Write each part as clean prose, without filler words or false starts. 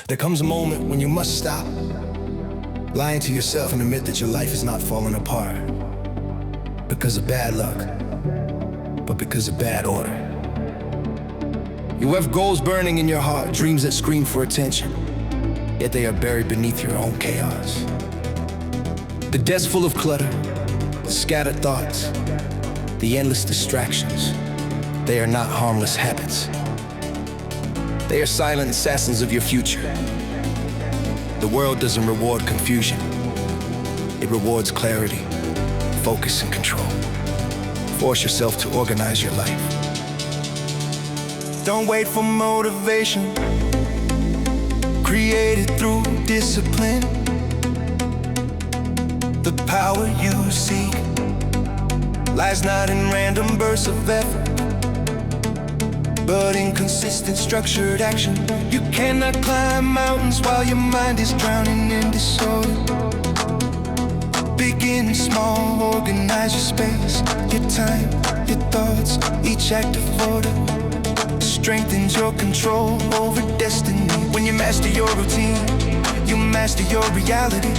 There comes a moment when you must stop lying to yourself and admit that your life is not falling apart because of bad luck, but because of bad order. You have goals burning in your heart, dreams that scream for attention, yet they are buried beneath your own chaos. The desk full of clutter, the scattered thoughts, the endless distractions, they are not harmless habits. They are silent assassins of your future. The world doesn't reward confusion. It rewards clarity, focus, and control. Force yourself to organize your life. Don't wait for motivation. Create it through discipline. The power you seek lies not in random bursts of effort, but in consistent, structured action. You cannot climb mountains while your mind is drowning in disorder. Begin small, organize your space, your time, your thoughts, each act of order strengthens your control over destiny. When you master your routine, you master your reality.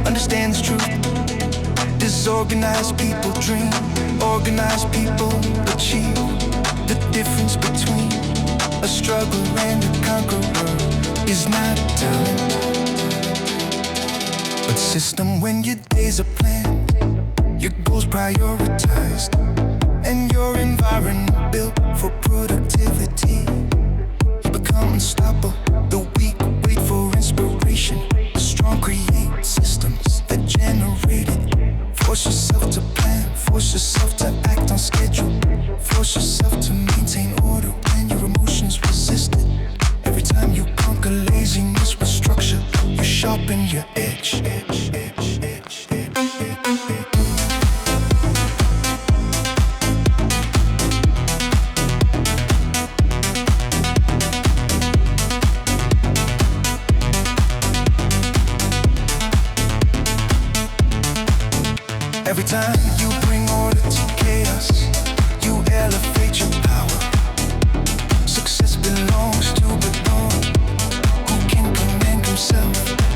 Understand this truth. Disorganized people dream, organized people achieve. The difference between a struggle and a conqueror is not talent, but system. When your days are planned, your goals prioritized, and your environment built for productivity, you become unstoppable. The weak wait for inspiration. The strong create systems that generate it. Force yourself to plan, force yourself to act on schedule. Force yourself to maintain order when your emotions resist it. Every time you conquer laziness with structure, you sharpen your edge. Every time you bring order to chaos, you elevate your power. Success belongs to the Lord, who can command himself,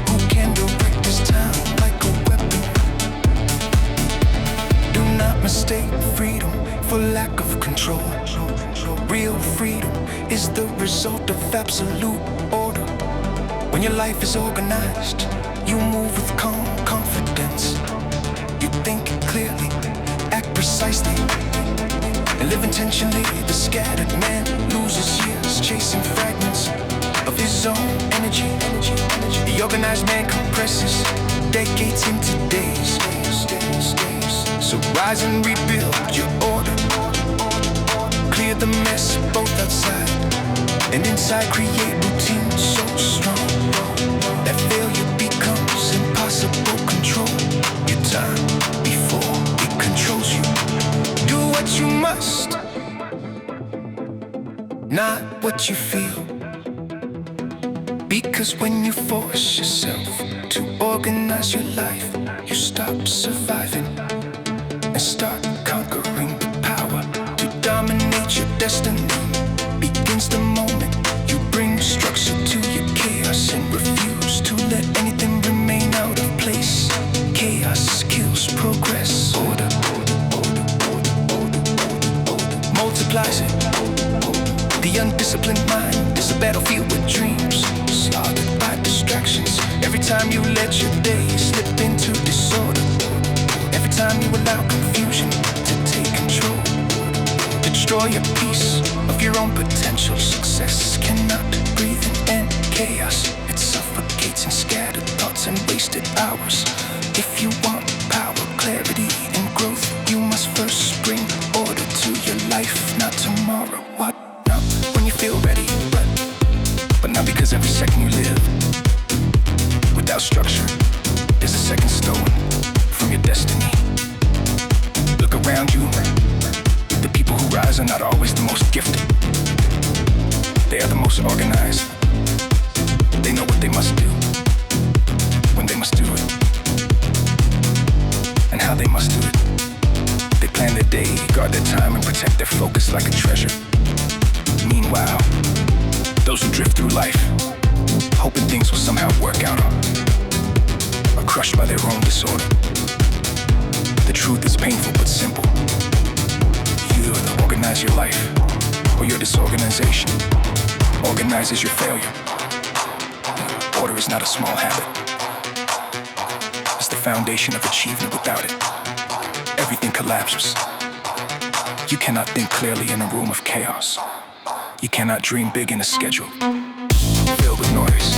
who can direct his time like a weapon. Do not mistake freedom for lack of control. Real freedom is the result of absolute order. When your life is organized, you move with calm confidence. You think clearly, act precisely, and live intentionally. The scattered man loses years chasing fragments of his own energy. The organized man compresses decades into days. So rise and rebuild your order. Clear the mess both outside and inside. Create routine so strong that failure becomes impossible. Control your time before it controls you. Do what you must, not what you feel. Because when you force yourself to organize your life, you stop surviving and start conquering. The power to dominate your destiny begins the moment you bring structure to your chaos and refuse to let anything remain out of place. Chaos kills progress. Order multiplies it. The undisciplined mind is a battlefield with dreams slaughtered by distractions. Every time you let your day slip into disorder, every time you allow confusion to take control, destroy your peace of your own potential. Success cannot breathe in chaos. It suffocates in scattered thoughts and wasted hours. If you want power, clarity, and growth, you must first bring order to your life, not tomorrow. What? Not when you feel ready, but not because every second you live without structure is a second stolen from your destiny. Look around you. The people who rise are not always the most gifted. They are the most organized. They know what they must do when they must do it, and how they must do it. They plan their day, guard their time, and protect their focus like a treasure. Meanwhile, those who drift through life hoping things will somehow work out, or crushed by their own disorder. The truth is painful but simple. You either organize your life, or your disorganization organizes your failure. Order is not a small habit. It's the foundation of achievement. Without it, everything collapses. You cannot think clearly in a room of chaos. You cannot dream big in a schedule filled with noise.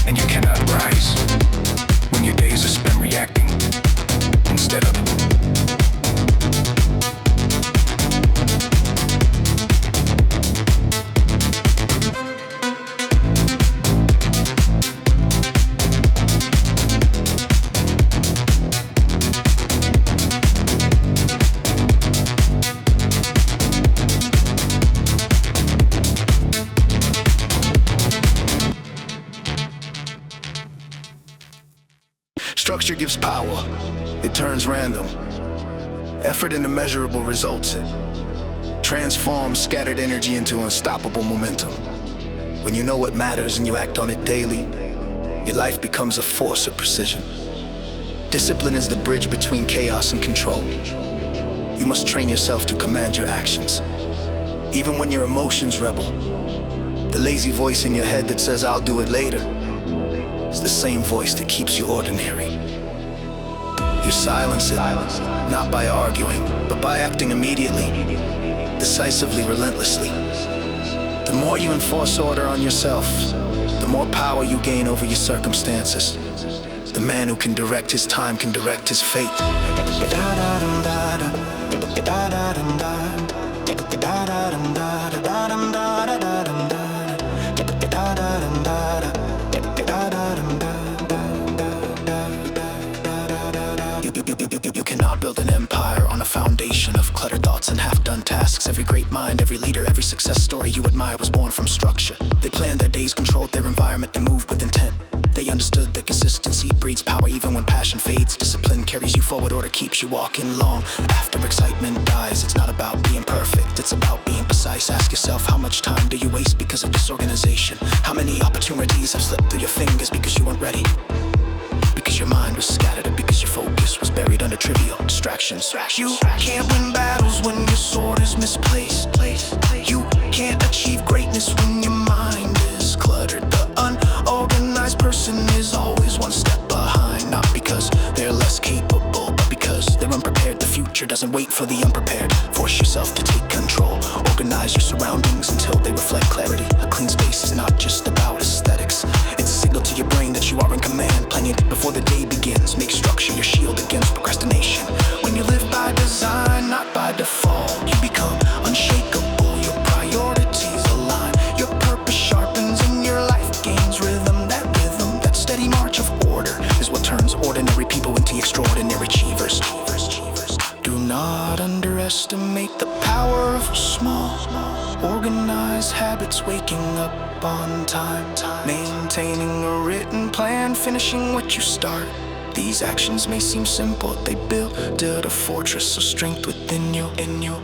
And you cannot rise when your days are spent reacting instead of Structure gives power, it turns random. Effort and immeasurable results it transforms scattered energy into unstoppable momentum. When you know what matters and you act on it daily, your life becomes a force of precision. Discipline is the bridge between chaos and control. You must train yourself to command your actions. Even when your emotions rebel, the lazy voice in your head that says, "I'll do it later," it's the same voice that keeps you ordinary. You silence it, not by arguing, but by acting immediately, decisively, relentlessly. The more you enforce order on yourself, the more power you gain over your circumstances. The man who can direct his time can direct his fate. You cannot build an empire on a foundation of cluttered thoughts and half-done tasks. Every great mind, every leader, every success story you admire was born from structure. They planned their days, controlled their environment, and moved with intent. They understood that consistency breeds power even when passion fades. Discipline carries you forward, order keeps you walking long after excitement dies. It's not about being perfect, it's about being precise. Ask yourself, how much time do you waste because of disorganization? How many opportunities have slipped through your fingers because you weren't ready? Because your mind was scattered, or because your focus was buried under trivial distractions. You can't win battles when your sword is misplaced. You can't achieve greatness when your mind is cluttered. The unorganized person is always one step behind, not because they're less capable, but because they're unprepared. The future doesn't wait for the unprepared. Force yourself to take control. Organize your surroundings until they reflect clarity. A clean space is not just about aesthetics. It's a signal to your brain that you are in command. Planning before the day begins. Make structure your shield against procrastination. When you live by design, not by default, you become unshakable. Your priorities align. Your purpose sharpens and your life gains rhythm. That steady march of order is what turns ordinary people into extraordinary achievers. Do not underestimate the power of small, organized habits. Waking up on time, maintaining a written plan, finishing what you start. These actions may seem simple, they build a fortress of strength within you, in you.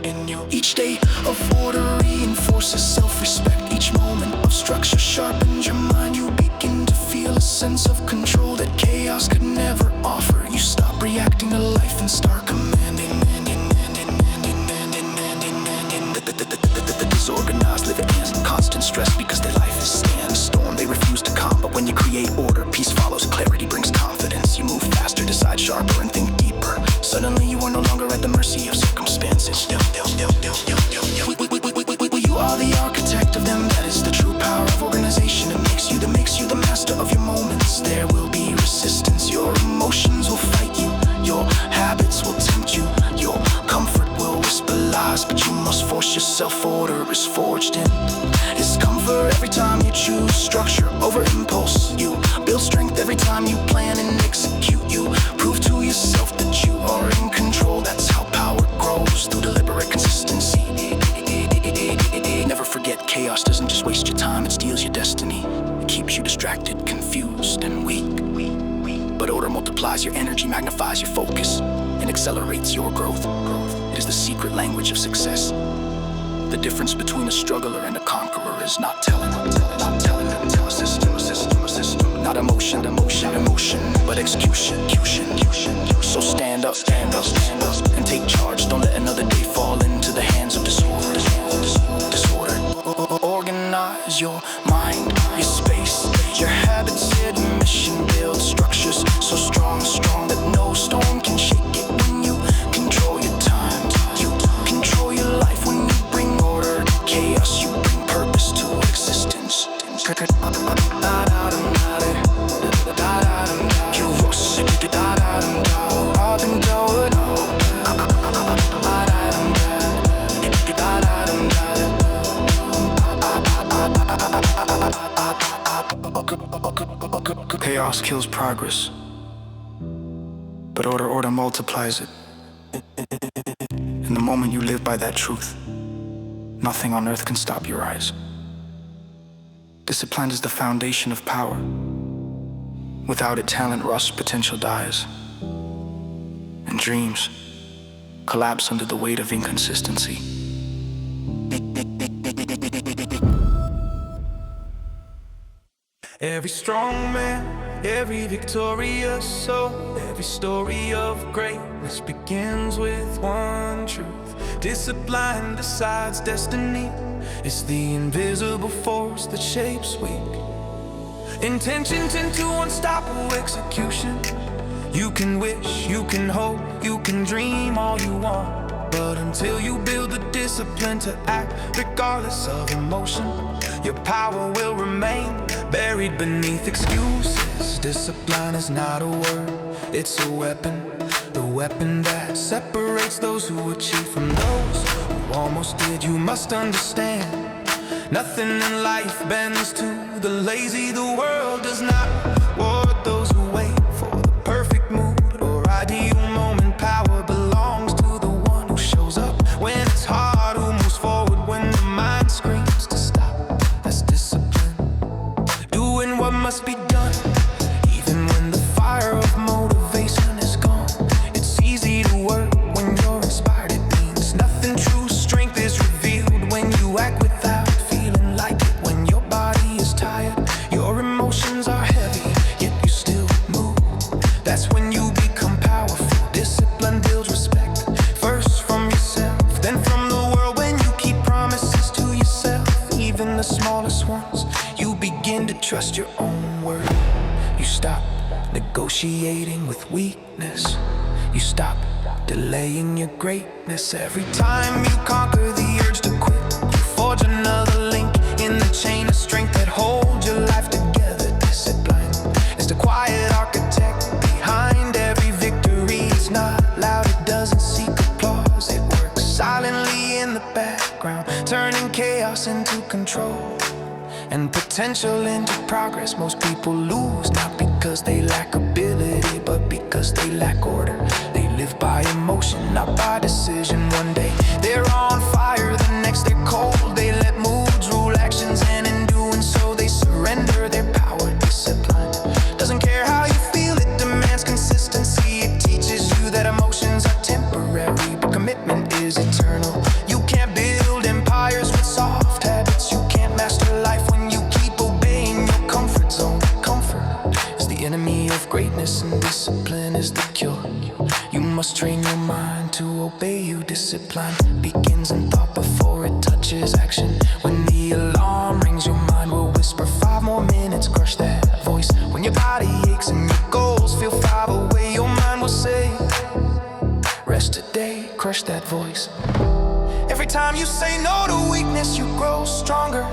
Each day of order reinforces self-respect. Each moment of structure sharpens your mind. You begin to feel a sense of control that chaos could never offer. You stop reacting to life and start commanding. The disorganized live in constant stress because their life is sandstorm. They refuse to calm, but when you create order, peace follows. Clarity brings confidence. You move faster, decide sharper, and think deeper. Suddenly you are no longer at the mercy of circumstances. You are the architect of them. That is the true power of organization. It makes you the master of your moments. There will be resistance. Your emotions will fight you. Your habits will tempt you. Your comfort will whisper lies, but you must force yourself. Order is forged in discomfort. Every time you choose structure over impulse, you build strength. Every time you plan and execute, you prove to yourself that you are in control. That's how power grows, through deliberate consistency. Never forget, chaos doesn't just waste your time, it steals your destiny. It keeps you distracted, confused, and weak. But order multiplies your energy, magnifies your focus, and accelerates your growth. It is the secret language of success. The difference between a struggler and a conqueror is not telling. Tell us this. emotion, but execution. So stand up, and take charge. Don't let another day fall into the hands of disorder. Organize your mind, your space, your habits, your mission. Build structures so strong that no storm can shake it. When you control your time, you control your life. When you bring order to chaos, you bring purpose to existence. Chaos kills progress, but order multiplies it. In the moment you live by that truth, nothing on earth can stop your rise. Discipline is the foundation of power. Without it, talent rusts, potential dies, and dreams collapse under the weight of inconsistency. Every strong man, every victorious soul, every story of greatness begins with one truth. Discipline decides destiny. It's the invisible force that shapes weak intentions into unstoppable execution. You can wish, you can hope, you can dream all you want, but until you build the discipline to act regardless of emotion, your power will remain buried beneath excuses. Discipline is not a word, it's a weapon. The weapon that separates those who achieve from those who almost did. You must understand, nothing in life bends to the lazy. The world does not reward those who wait for the perfect mood or ideal moment. Power belongs to the one who shows up when it's hard, who moves forward when the mind screams to stop. That's discipline, doing what must be done, even when the fire of motivation is gone. It's easy to work when you're inspired. It means nothing. True strength is revealed when you act without feeling like it. When your body is tired, your emotions are heavy, yet you still move. That's when you become powerful. Discipline builds respect, first from yourself, then from the world. When you keep promises to yourself, even the smallest ones, you begin to trust your own word. You stop negotiating with weakness. You stop delaying your greatness. Every time you conquer the urge to quit, you forge another link in the chain of strength that holds your life together. Discipline is the quiet architect behind every victory. It's not loud, it doesn't seek applause. It works silently in the background, turning chaos into control and potential into progress. Most people lose, not because they lack ability, but because they lack order. They live by emotion, not by decision. One day they're on fire, the next they're cold. They let moods rule actions, and in doing so they surrender their power. Discipline doesn't care how you feel, it demands consistency. It teaches you that emotions are temporary, but commitment is eternal. You can't build empires with soft habits. You can't master life when you keep obeying your comfort zone. Comfort is the enemy of greatness, and discipline is the cure. You must train your mind to obey you. Discipline begins in thought before it touches action. When the alarm rings, your mind will whisper 5 more minutes. Crush that voice. When your body aches and your goals feel far away, your mind will say, rest today. Crush that voice. Every time you say no to weakness, you grow stronger.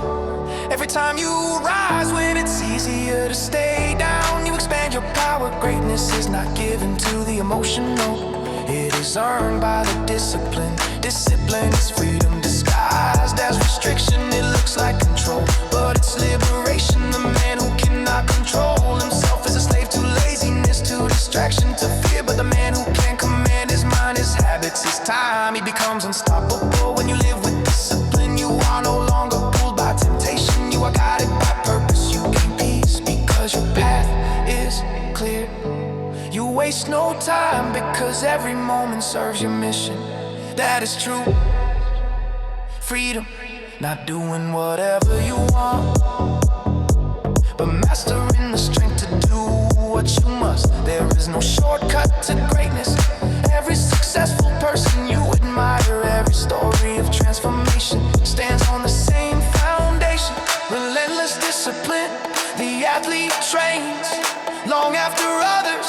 Every time you rise when it's easier to stay down, you expand your power. Greatness is not given to the emotional, it is earned by the discipline. Discipline is freedom disguised as restriction. It looks like control, but it's liberation. The man who cannot control himself is a slave to laziness, to distraction, to fear. But the man who can command his mind, his habits, his time, he becomes unstoppable. When you live with discipline, you are no longer pulled by temptation. You are guided by purpose. You gain peace because your path is clear. You waste no time because every moment serves your mission. That is true freedom, not doing whatever you want, but mastering the strength to but you must. There is no shortcut to greatness. Every successful person you admire, every story of transformation stands on the same foundation. Relentless discipline, the athlete trains long after others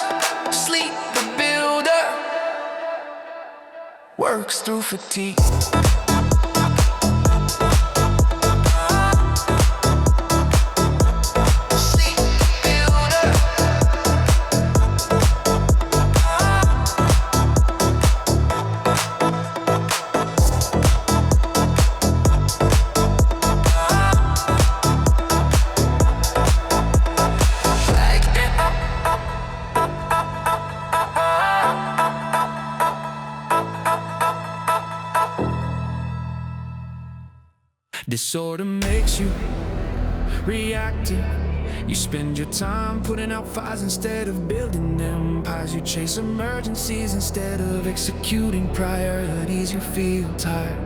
sleep. The builder works through fatigue. Disorder makes you reactive. You spend your time putting out fires instead of building empires. You chase emergencies instead of executing priorities. You feel tired,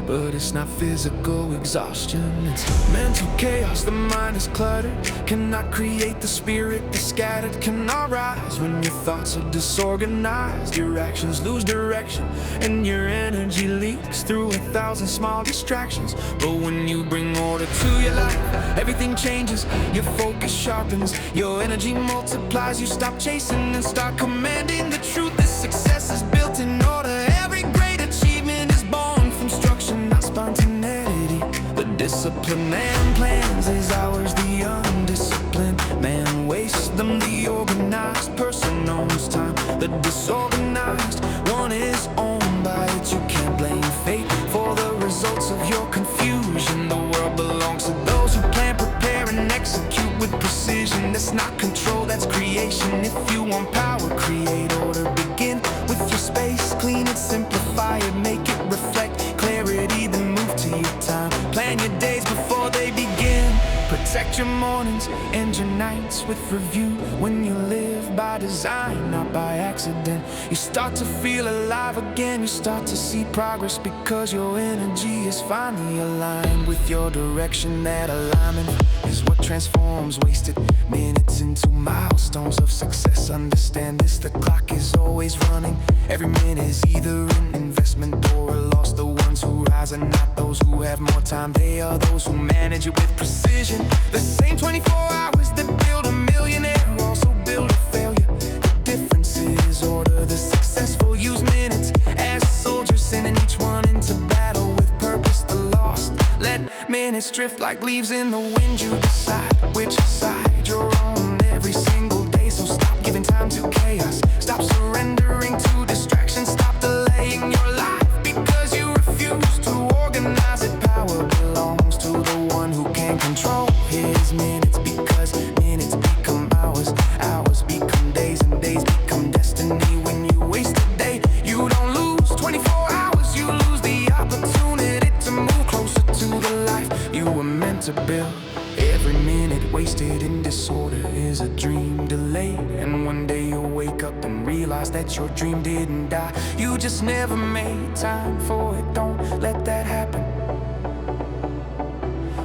but it's not physical exhaustion, it's mental chaos. The mind is cluttered, cannot create the spirit that's scattered. Cannot rise when your thoughts are disorganized. Your actions lose direction and your energy leaks through 1,000 small distractions. But when you bring order to your life, everything changes. Your focus sharpens, your energy multiplies. You stop chasing and start commanding the truth. This success is built in order. Every great achievement is born from structure, not spontaneity. The discipline and plans is ours. The undisciplined man wastes them. The organized person owns time. The disorganized one is owned by it. You can't blame fate for the results of your confusion. The world belongs to those who plan, prepare, and execute with precision. That's not control, that's creation. If you want power, create order. Begin with your space, clean it, simplify it, make it reflect clarity, then move to your time. Plan your days before they begin. Protect your mornings and your nights with review. When you live by design, not by accident, you start to feel alive again. You start to see progress because your energy is finally aligned with your direction. That alignment is what transforms wasted minutes into milestones of success. Understand this, the clock is always running. Every minute is either an investment or a loss. The ones who rise are not those who have more time. They are those who manage it with precision. The same 24 hours that build a millionaire also build a failure. The difference is order. The successful use minutes as soldiers, sending each one into battle with purpose. The lost let minutes drift like leaves in the wind. You decide which side you're on every single day. So stop giving time to chaos. Stop surrendering to distractions. Stop delaying your life because you refuse to organize it. Power belongs to the one who can control his minutes, because minutes become hours, hours become days, and days become destiny. When you waste a day, you don't lose 24 hours, you lose the opportunity to move closer to the life you were meant to build. Every minute wasted in disorder is a dream delayed, and one day you'll wake up and realize that your dream didn't die. You just never made time for it. Don't let that happen.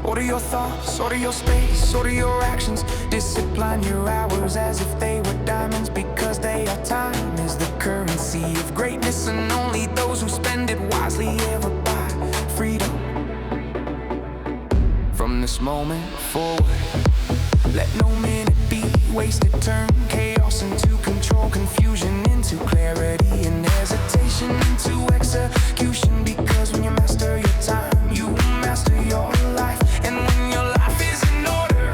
Order your thoughts, order your space, order your actions. Discipline your hours as if they were diamonds, because they are time is the currency of greatness, and only those who spend it wisely ever buy freedom. From this moment forward, let no minute be wasted. Turn chaos into control, confusion into clarity, and hesitation into execution. Because when you master your time, you master your life. And when your life is in order,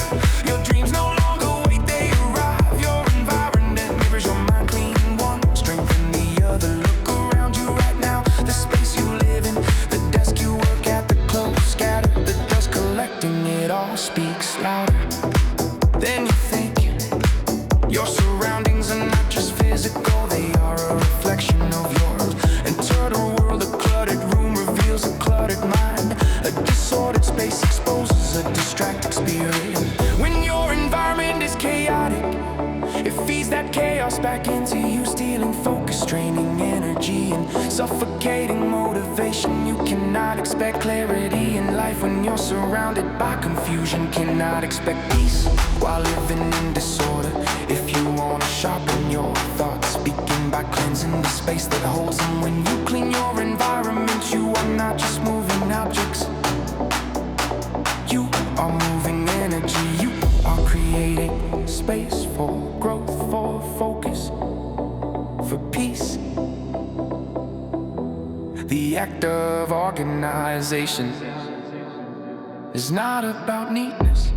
your dreams no longer wait, they arrive. Your environment mirrors your mind, clean one, strengthen the other. Look around you right now, the space you live in, the desk you work at, the clothes scattered, the dust collecting, it all speaks louder. Then you think your surroundings are not just physical, they are a reflection of yours. Enter the world, a cluttered room reveals a cluttered mind. A disordered space exposes a distracted spirit. When your environment is chaotic, it feeds that chaos back into you, stealing focus, draining energy, and suffocating motivation. You cannot expect clarity in life when you're surrounded by confusion. Cannot expect peace while living in disorder. If you want space that holds them. When you clean your environment, you are not just moving objects. You are moving energy. You are creating space for growth, for focus, for peace. The act of organization is not about neatness.